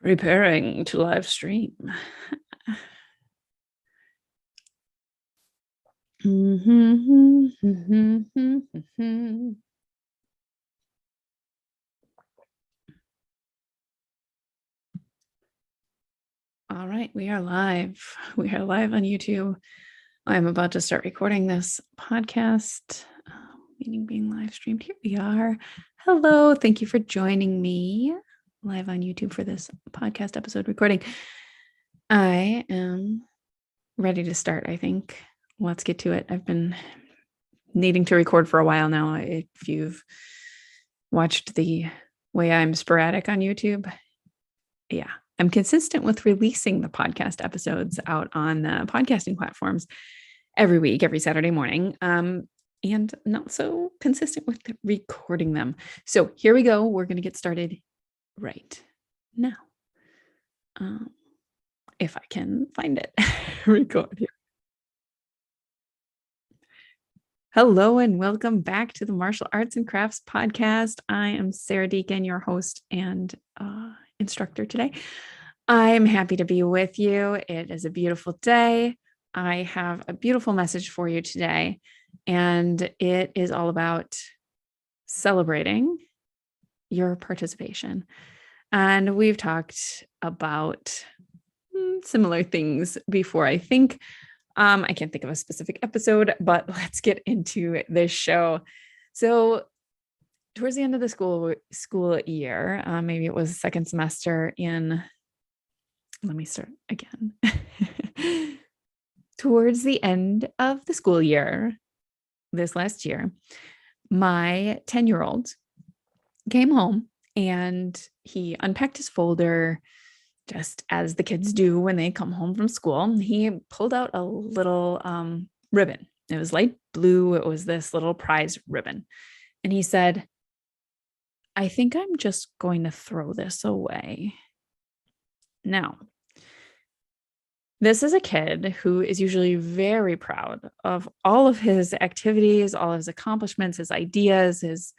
Preparing to live stream. All right, we are live. We are live on YouTube. I'm about to start recording this podcast, meaning being live streamed. Here we are. Hello, thank you for joining me live on YouTube for this podcast episode recording. I am ready to start, I think. Let's get to it. I've been needing to record for a while now. If you've watched the way I'm sporadic on YouTube, yeah, I'm consistent with releasing the podcast episodes out on the podcasting platforms every week, every Saturday morning, and not so consistent with recording them. So here we go. We're going to get started right now. If I can find it, record here. Hello and welcome back to the Martial Arts and Crafts podcast. I am Sarah Deacon, your host and instructor today. I'm happy to be with you. It is a beautiful day. I have a beautiful message for you today, and it is all about celebrating your participation. And we've talked about similar things before, I think. I can't think of a specific episode, but let's get into this show. So towards the end of the school year, maybe it was second semester let me start again. Towards the end of the school year, this last year, my 10-year-old came home and he unpacked his folder, just as the kids do when they come home from school. He pulled out a little ribbon. It was light blue. It was this little prize ribbon. And he said, "I think I'm just going to throw this away." Now, this is a kid who is usually very proud of all of his activities, all of his accomplishments, his ideas, his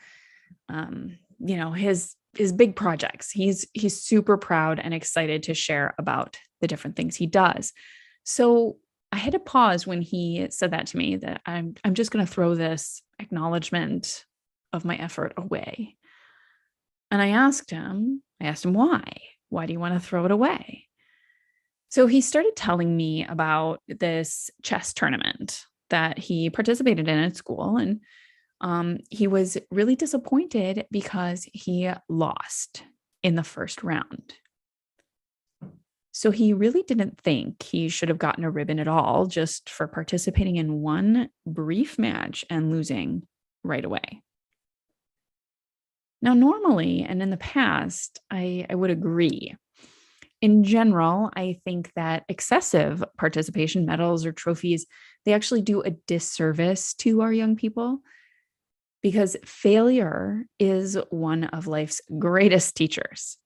big projects. He's super proud and excited to share about the different things he does. So I had to pause when he said that to me, that I'm just going to throw this acknowledgement of my effort away. And I asked him why? Why do you want to throw it away? So he started telling me about this chess tournament that he participated in at school. And he was really disappointed because he lost in the first round. So he really didn't think he should have gotten a ribbon at all, just for participating in one brief match and losing right away. Now, normally, and in the past, I would agree. In general, I think that excessive participation medals or trophies, they actually do a disservice to our young people, because failure is one of life's greatest teachers.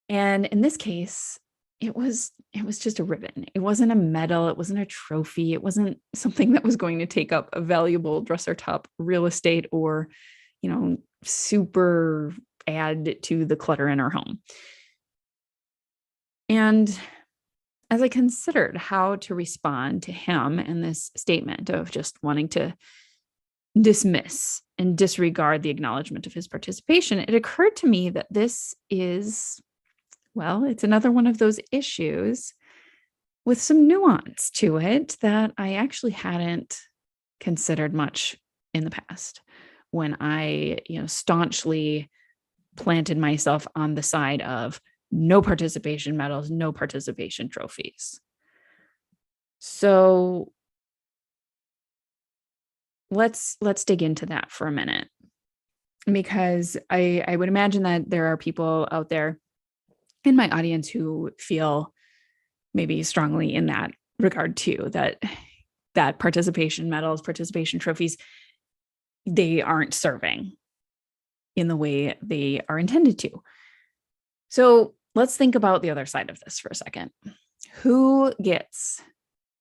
And in this case, it was just a ribbon. It wasn't a medal. It wasn't a trophy. It wasn't something that was going to take up a valuable dresser top real estate or, super add to the clutter in our home. And as I considered how to respond to him in this statement of just wanting to dismiss and disregard the acknowledgement of his participation, it occurred to me that this is, it's another one of those issues with some nuance to it that I actually hadn't considered much in the past, when I, staunchly planted myself on the side of no participation medals, no participation trophies. So let's dig into that for a minute, because I would imagine that there are people out there in my audience who feel maybe strongly in that regard too, that participation medals, participation trophies, they aren't serving in the way they are intended to. So let's think about the other side of this for a second. Who gets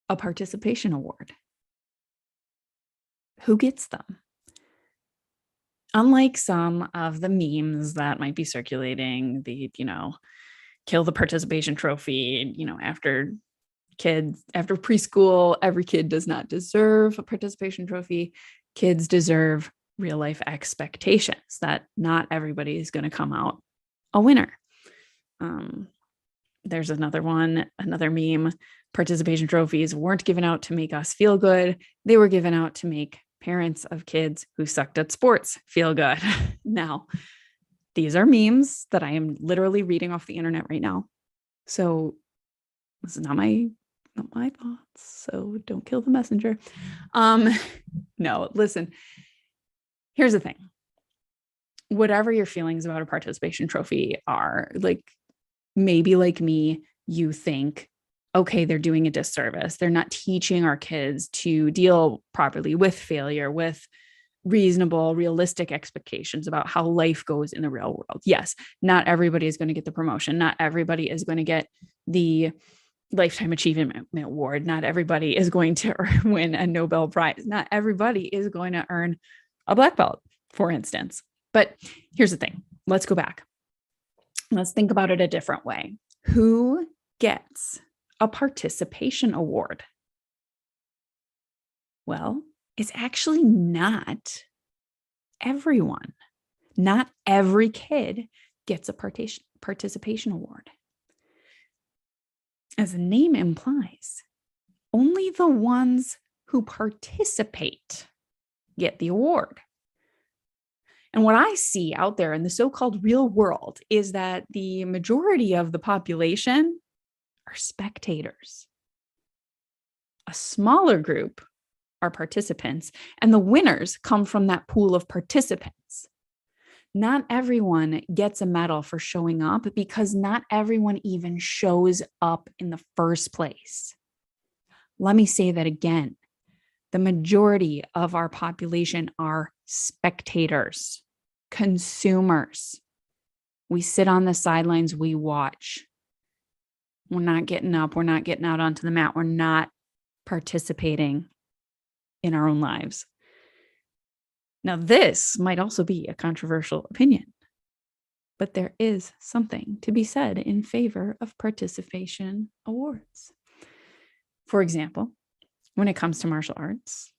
a participation award? Who gets them? Unlike some of the memes that might be circulating, the kill the participation trophy, after preschool, every kid does not deserve a participation trophy. Kids deserve real life expectations that not everybody is going to come out a winner. There's another meme. Participation trophies weren't given out to make us feel good. They were given out to make parents of kids who sucked at sports feel good. Now, these are memes that I am literally reading off the internet right now. So this is not my thoughts. So don't kill the messenger. No, listen, here's the thing. Whatever your feelings about a participation trophy are, like, maybe like me, you think, okay, they're doing a disservice. They're not teaching our kids to deal properly with failure, with reasonable, realistic expectations about how life goes in the real world. Yes, not everybody is going to get the promotion. Not everybody is going to get the Lifetime Achievement Award. Not everybody is going to win a Nobel Prize. Not everybody is going to earn a black belt, for instance. But here's the thing. Let's go back. Let's think about it a different way. Who gets a participation award? Well, it's actually not everyone. Not every kid gets a participation award. As the name implies, only the ones who participate get the award. And what I see out there in the so-called real world is that the majority of the population are spectators. A smaller group are participants, and the winners come from that pool of participants. Not everyone gets a medal for showing up because not everyone even shows up in the first place. Let me say that again. The majority of our population are spectators, consumers. We sit on the sidelines, we watch. We're not getting up, we're not getting out onto the mat, we're not participating in our own lives. Now, this might also be a controversial opinion, but there is something to be said in favor of participation awards. For example, when it comes to martial arts,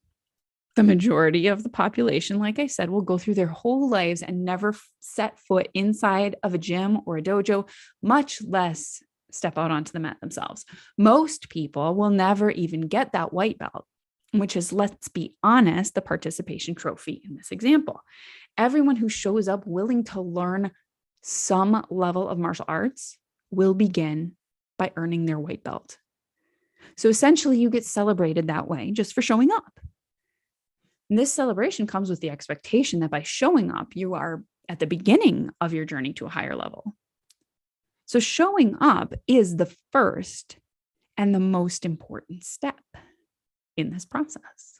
the majority of the population, like I said, will go through their whole lives and never set foot inside of a gym or a dojo, much less step out onto the mat themselves. Most people will never even get that white belt, which is, let's be honest, the participation trophy in this example. Everyone who shows up willing to learn some level of martial arts will begin by earning their white belt. So essentially, you get celebrated that way just for showing up. And this celebration comes with the expectation that by showing up, you are at the beginning of your journey to a higher level. So showing up is the first and the most important step in this process.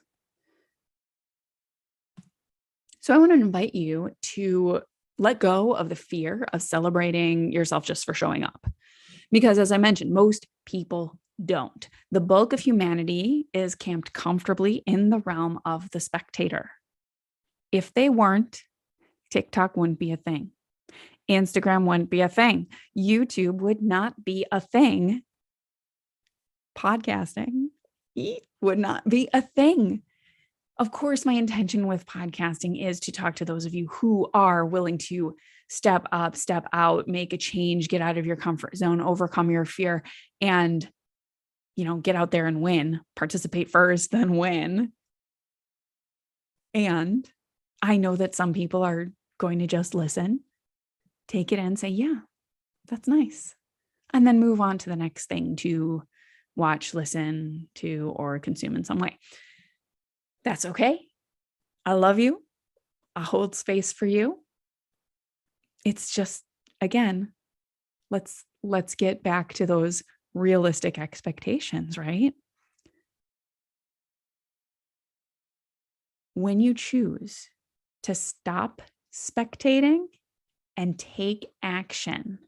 So I want to invite you to let go of the fear of celebrating yourself just for showing up. Because as I mentioned, most people don't. The bulk of humanity is camped comfortably in the realm of the spectator. If they weren't, TikTok wouldn't be a thing. Instagram wouldn't be a thing. YouTube would not be a thing. Podcasting would not be a thing. Of course, my intention with podcasting is to talk to those of you who are willing to step up, step out, make a change, get out of your comfort zone, overcome your fear, and get out there and win. Participate first, then win. And I know that some people are going to just listen, take it in, say, yeah, that's nice. And then move on to the next thing to watch, listen to, or consume in some way. That's okay. I love you. I hold space for you. It's just, again, let's get back to those realistic expectations, right? When you choose to stop spectating and take action,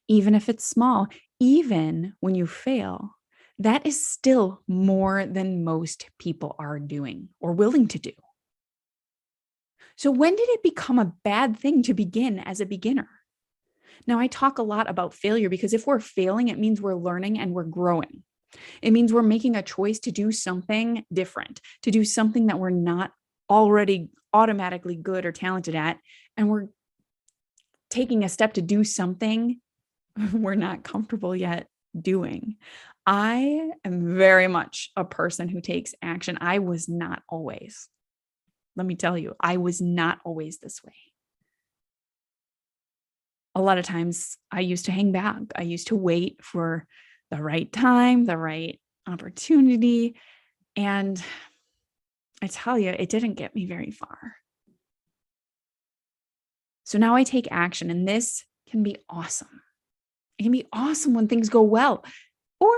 even if it's small, even when you fail, that is still more than most people are doing or willing to do. So when did it become a bad thing to begin as a beginner? Now, I talk a lot about failure because if we're failing, it means we're learning and we're growing. It means we're making a choice to do something different, to do something that we're not already automatically good or talented at. And we're taking a step to do something we're not comfortable yet doing. I am very much a person who takes action. I was not always. Let me tell you, I was not always this way. A lot of times I used to hang back. I used to wait for the right time, the right opportunity. And I tell you, it didn't get me very far. So now I take action, and this can be awesome. It can be awesome when things go well, or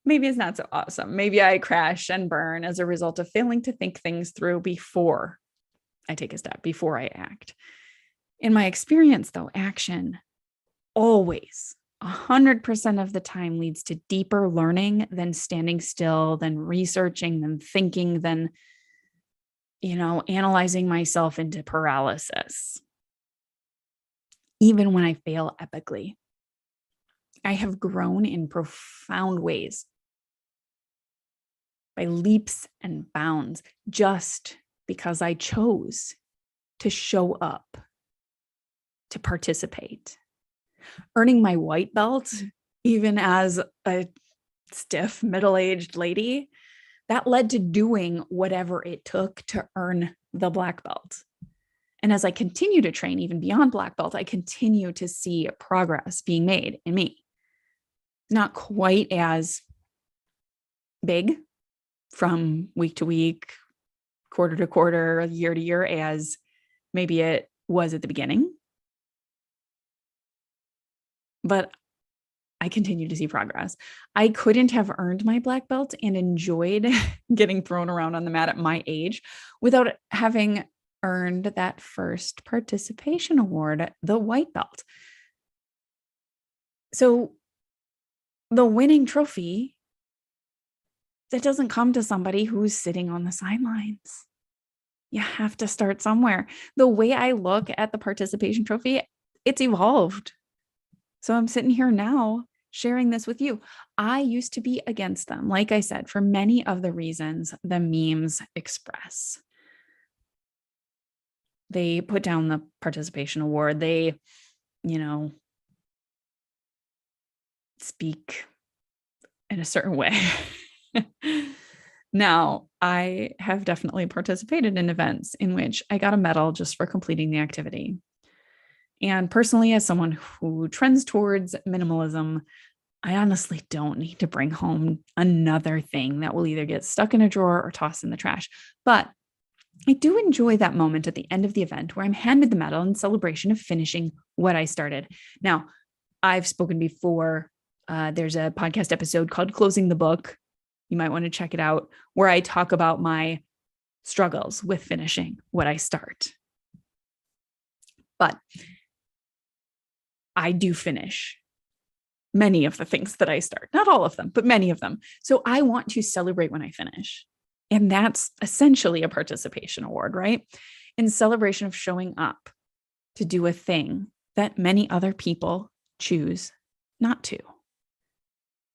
maybe it's not so awesome. Maybe I crash and burn as a result of failing to think things through before I take a step, before I act. In my experience, though, action always 100% of the time leads to deeper learning than standing still, than researching, than thinking, than, analyzing myself into paralysis. Even when I fail epically, I have grown in profound ways by leaps and bounds just because I chose to show up, to participate. Earning my white belt, even as a stiff middle-aged lady, that led to doing whatever it took to earn the black belt. And as I continue to train, even beyond black belt, I continue to see progress being made in me. Not quite as big from week to week, quarter to quarter, year to year as maybe it was at the beginning. But I continue to see progress. I couldn't have earned my black belt and enjoyed getting thrown around on the mat at my age without having earned that first participation award, the white belt. So the winning trophy, that doesn't come to somebody who's sitting on the sidelines. You have to start somewhere. The way I look at the participation trophy, it's evolved. So I'm sitting here now sharing this with you. I used to be against them, like I said, for many of the reasons the memes express. They put down the participation award. They, speak in a certain way. Now, I have definitely participated in events in which I got a medal just for completing the activity. And personally, as someone who trends towards minimalism, I honestly don't need to bring home another thing that will either get stuck in a drawer or tossed in the trash. But I do enjoy that moment at the end of the event where I'm handed the medal in celebration of finishing what I started. Now, I've spoken before. There's a podcast episode called Closing the Book. You might want to check it out, where I talk about my struggles with finishing what I start. But I do finish many of the things that I start, not all of them, but many of them. So I want to celebrate when I finish. And that's essentially a participation award, right? In celebration of showing up to do a thing that many other people choose not to.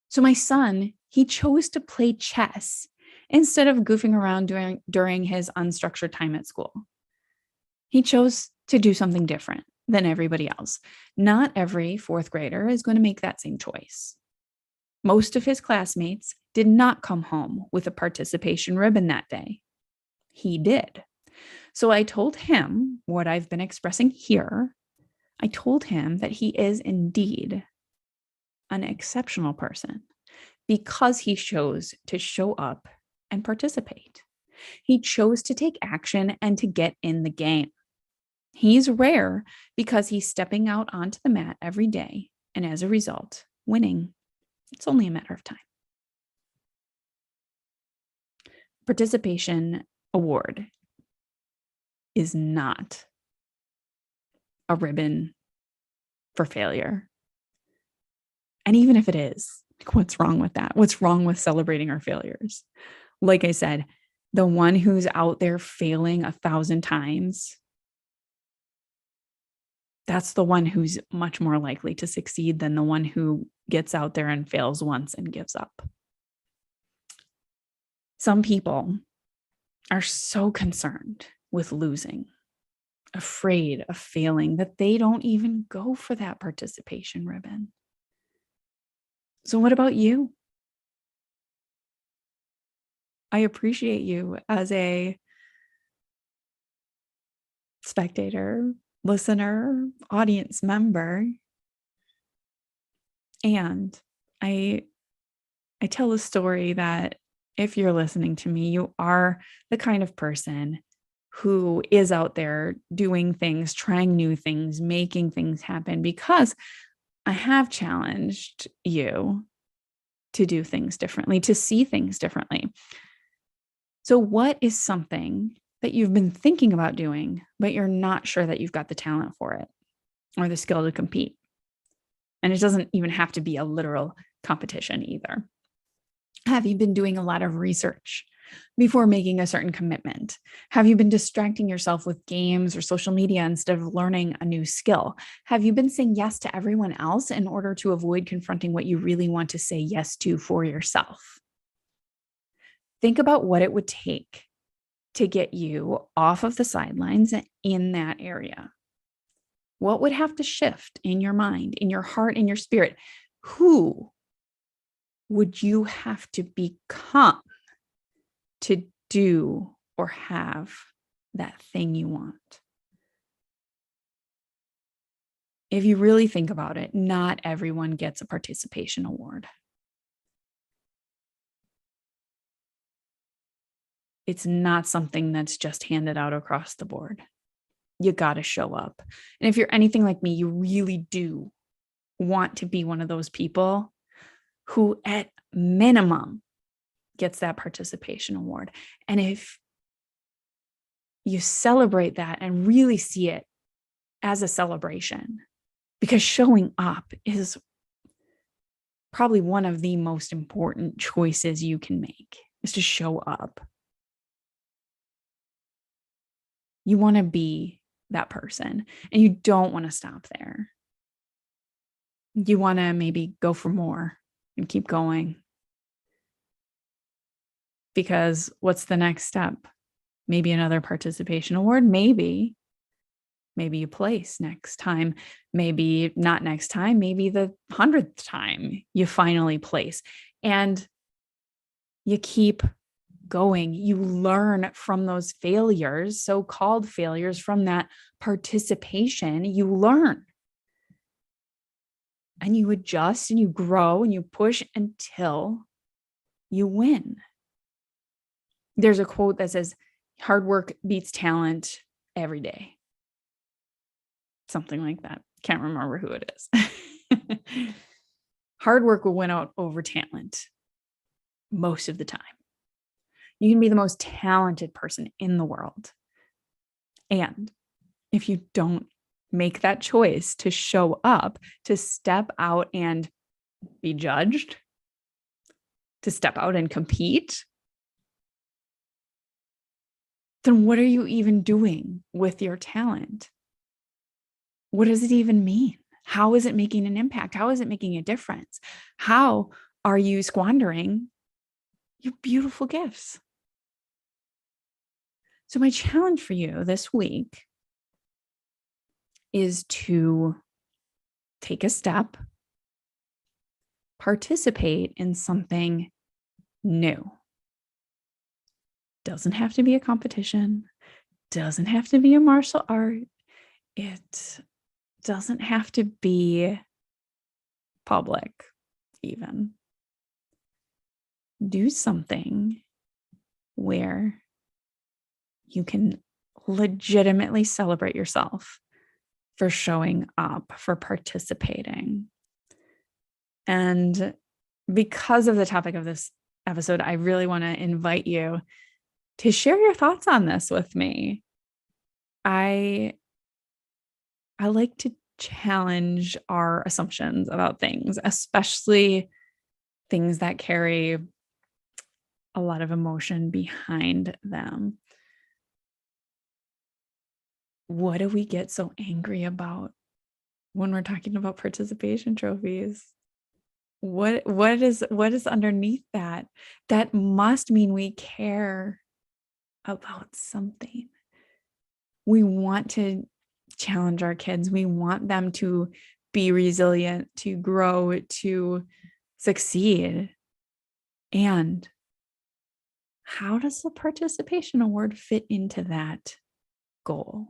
So my son, he chose to play chess instead of goofing around during his unstructured time at school. He chose to do something different than everybody else. Not every fourth grader is going to make that same choice. Most of his classmates did not come home with a participation ribbon that day. He did. So I told him what I've been expressing here. I told him that he is indeed an exceptional person because he chose to show up and participate. He chose to take action and to get in the game. He's rare because he's stepping out onto the mat every day and as a result, winning. It's only a matter of time. Participation award is not a ribbon for failure. And even if it is, what's wrong with that? What's wrong with celebrating our failures? Like I said, the one who's out there failing 1,000 times That's the one who's much more likely to succeed than the one who gets out there and fails once and gives up. Some people are so concerned with losing, afraid of failing, that they don't even go for that participation ribbon. So what about you? I appreciate you as a spectator, listener, audience member. And I tell a story that if you're listening to me, you are the kind of person who is out there doing things, trying new things, making things happen, because I have challenged you to do things differently, to see things differently. So what is something that you've been thinking about doing, but you're not sure that you've got the talent for it or the skill to compete? And it doesn't even have to be a literal competition either. Have you been doing a lot of research before making a certain commitment? Have you been distracting yourself with games or social media instead of learning a new skill? Have you been saying yes to everyone else in order to avoid confronting what you really want to say yes to for yourself? Think about what it would take to get you off of the sidelines in that area. What would have to shift in your mind, in your heart, in your spirit? Who would you have to become to do or have that thing you want? If you really think about it, not everyone gets a participation award. It's not something that's just handed out across the board. You got to show up. And if you're anything like me, you really do want to be one of those people who at minimum gets that participation award. And if you celebrate that and really see it as a celebration, because showing up is probably one of the most important choices you can make, is to show up. You want to be that person, and you don't want to stop there. You want to maybe go for more and keep going. Because what's the next step? Maybe another participation award, maybe you place next time, maybe not next time, maybe the 100th time you finally place, and you keep going. You learn from those failures, so-called failures, from that participation. You learn and you adjust and you grow and you push until you win. There's a quote that says, hard work beats talent every day. Something like that. Can't remember who it is. Hard work will win out over talent most of the time. You can be the most talented person in the world. And if you don't make that choice to show up, to step out and be judged, to step out and compete, then what are you even doing with your talent? What does it even mean? How is it making an impact? How is it making a difference? How are you squandering your beautiful gifts? So my challenge for you this week is to take a step, participate in something new. Doesn't have to be a competition, doesn't have to be a martial art. It doesn't have to be public even. Do something where you can legitimately celebrate yourself for showing up, for participating. And because of the topic of this episode, I really want to invite you to share your thoughts on this with me. I like to challenge our assumptions about things, especially things that carry a lot of emotion behind them. What do we get so angry about when we're talking about participation trophies? What is underneath that? That must mean we care about something. We want to challenge our kids. We want them to be resilient, to grow, to succeed. And how does the participation award fit into that goal?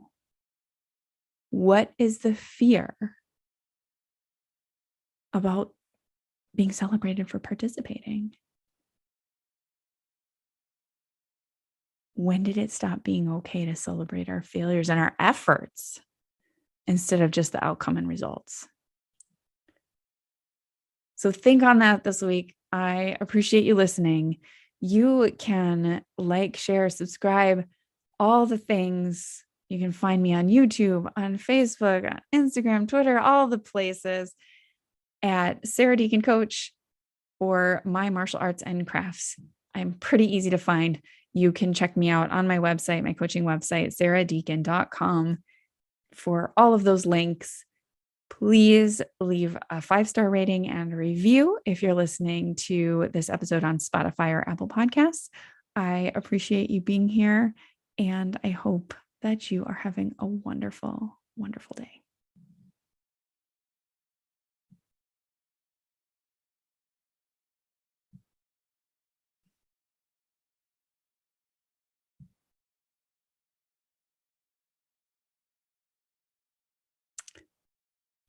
What is the fear about being celebrated for participating? When did it stop being okay to celebrate our failures and our efforts instead of just the outcome and results? So think on that this week. I appreciate you listening. You can like, share, subscribe, all the things. You can find me on YouTube, on Facebook, on Instagram, Twitter, all the places at Sarah Deacon Coach or My Martial Arts and Crafts. I'm pretty easy to find. You can check me out on my website, my coaching website, sarahdeacon.com, for all of those links. Please leave a 5-star rating and a review if you're listening to this episode on Spotify or Apple Podcasts. I appreciate you being here, and I hope that you are having a wonderful, wonderful day.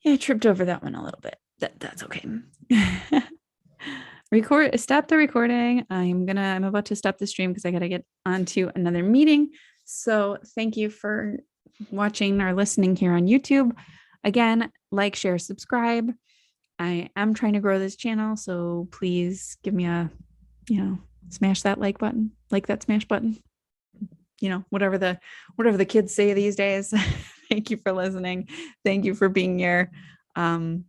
Yeah, I tripped over that one a little bit. That's okay. Stop the recording. I'm about to stop the stream because I got to get onto another meeting. So thank you for watching or listening here on YouTube. Again, like, share, subscribe. I am trying to grow this channel, so please give me a, smash that like button, like that smash button. Whatever the kids say these days. Thank you for listening. Thank you for being here. Connect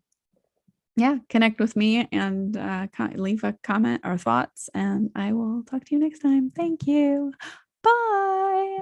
with me and leave a comment or thoughts, and I will talk to you next time. Thank you. Bye.